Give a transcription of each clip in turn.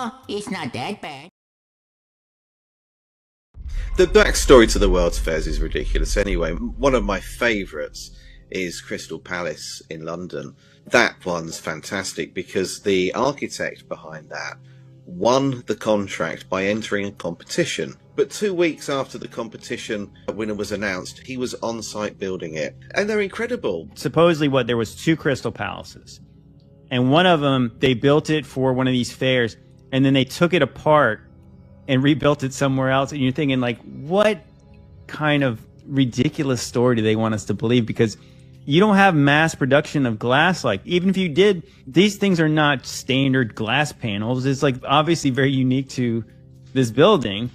Oh, it's not that bad. The backstory to the World's Fairs is ridiculous anyway. One of my favourites is Crystal Palace in London. That one's fantastic because the architect behind that won the contract by entering a competition. But 2 weeks after the competition winner was announced, he was on site building it. And they're incredible. Supposedly there was 2 Crystal Palaces. And one of them, they built it for one of these fairs, and then they took it apart and rebuilt it somewhere else. And you're thinking, like, what kind of ridiculous story do they want us to believe? Because you don't have mass production of glass. Like, even if you did, these things are not standard glass panels. It's like obviously very unique to this building.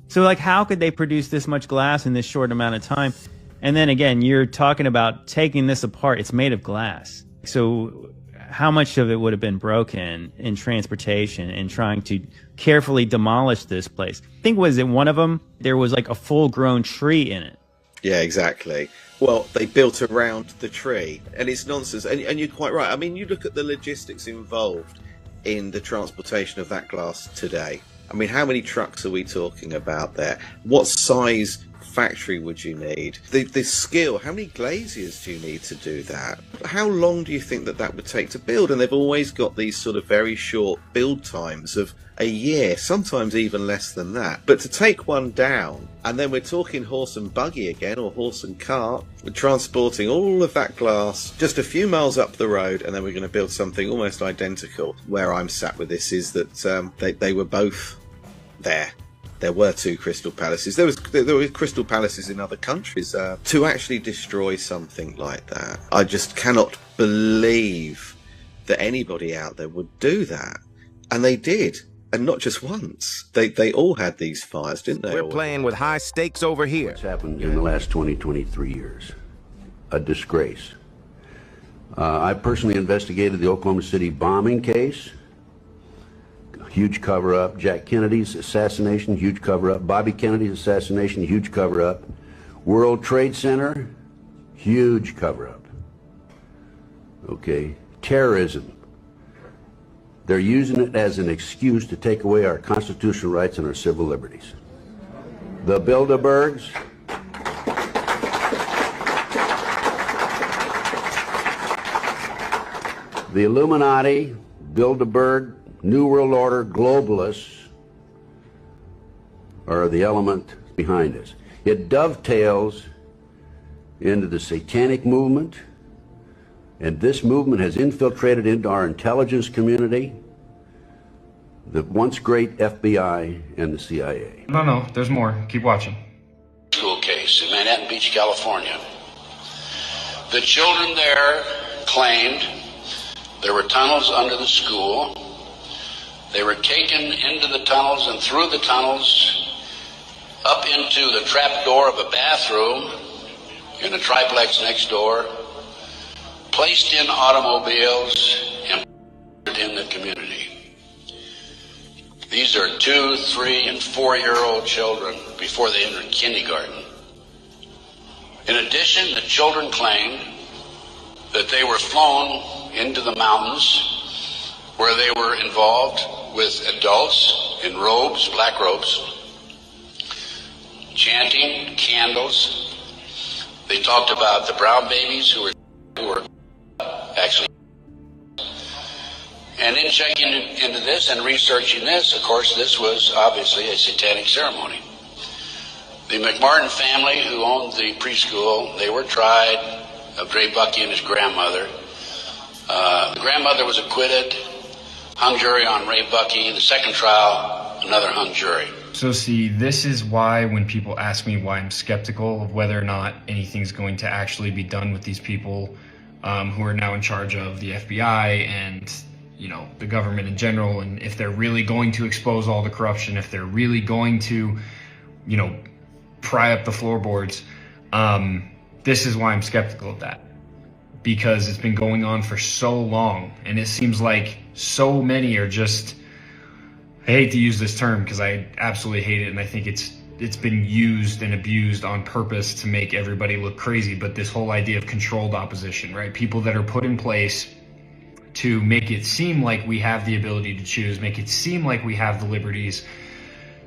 So like, how could they produce this much glass in this short amount of time? And then again, you're talking about taking this apart. It's made of glass. So how much of it would have been broken in transportation and trying to carefully demolish this place? I think, was it one of them, there was like a full-grown tree in it. Yeah, exactly. Well, they built around the tree, and it's nonsense. And you're quite right. I mean, you look at the logistics involved in the transportation of that glass today. I mean, how many trucks are we talking about there? What size factory would you need? The skill, how many glaziers do you need to do that? How long do you think that would take to build? And they've always got these sort of very short build times of a year, sometimes even less than that. But to take one down, and then we're talking horse and buggy again, or horse and cart, transporting all of that glass just a few miles up the road, and then we're going to build something almost identical. Where I'm sat with this is that they were both there. There were 2 Crystal Palaces. There were Crystal Palaces in other countries. To actually destroy something like that, I just cannot believe that anybody out there would do that. And they did. And not just once. They all had these fires, didn't they? We're playing with high stakes over here. What's happened in the last 23 years? A disgrace. I personally investigated the Oklahoma City bombing case. Huge cover-up. Jack Kennedy's assassination, huge cover-up. Bobby Kennedy's assassination, huge cover-up. World Trade Center, huge cover-up. Okay. Terrorism. They're using it as an excuse to take away our constitutional rights and our civil liberties. The Bilderbergs. The Illuminati, Bilderberg, New World Order, globalists are the element behind us. It dovetails into the satanic movement, and this movement has infiltrated into our intelligence community, the once great FBI and the CIA. No, there's more. Keep watching. School case in Manhattan Beach, California. The children there claimed there were tunnels under the school. They were taken into the tunnels and through the tunnels up into the trap door of a bathroom in a triplex next door, placed in automobiles and in the community. These are 2, 3, and 4-year-old children before they entered kindergarten. In addition, the children claimed that they were flown into the mountains where they were involved with adults in robes, black robes, chanting, candles. They talked about the brown babies who were actually. And in checking into this and researching this, of course, this was obviously a satanic ceremony. The McMartin family, who owned the preschool, they were tried of Ray Bucky and his grandmother. The grandmother was acquitted, hung jury on Ray Bucky. The second trial, another hung jury. So see, this is why when people ask me why I'm skeptical of whether or not anything's going to actually be done with these people who are now in charge of the FBI and, you know, the government in general, and if they're really going to expose all the corruption, if they're really going to, you know, pry up the floorboards, this is why I'm skeptical of that. Because it's been going on for so long, and it seems like so many are just, I hate to use this term because I absolutely hate it, and I think it's been used and abused on purpose to make everybody look crazy, but this whole idea of controlled opposition, right? People that are put in place to make it seem like we have the ability to choose, make it seem like we have the liberties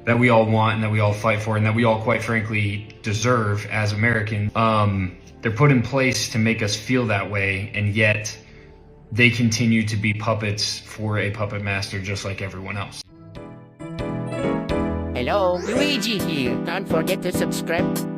that we all want and that we all fight for and that we all, quite frankly, deserve as Americans. They're put in place to make us feel that way, and yet they continue to be puppets for a puppet master just like everyone else. Hello, Luigi here. Don't forget to subscribe.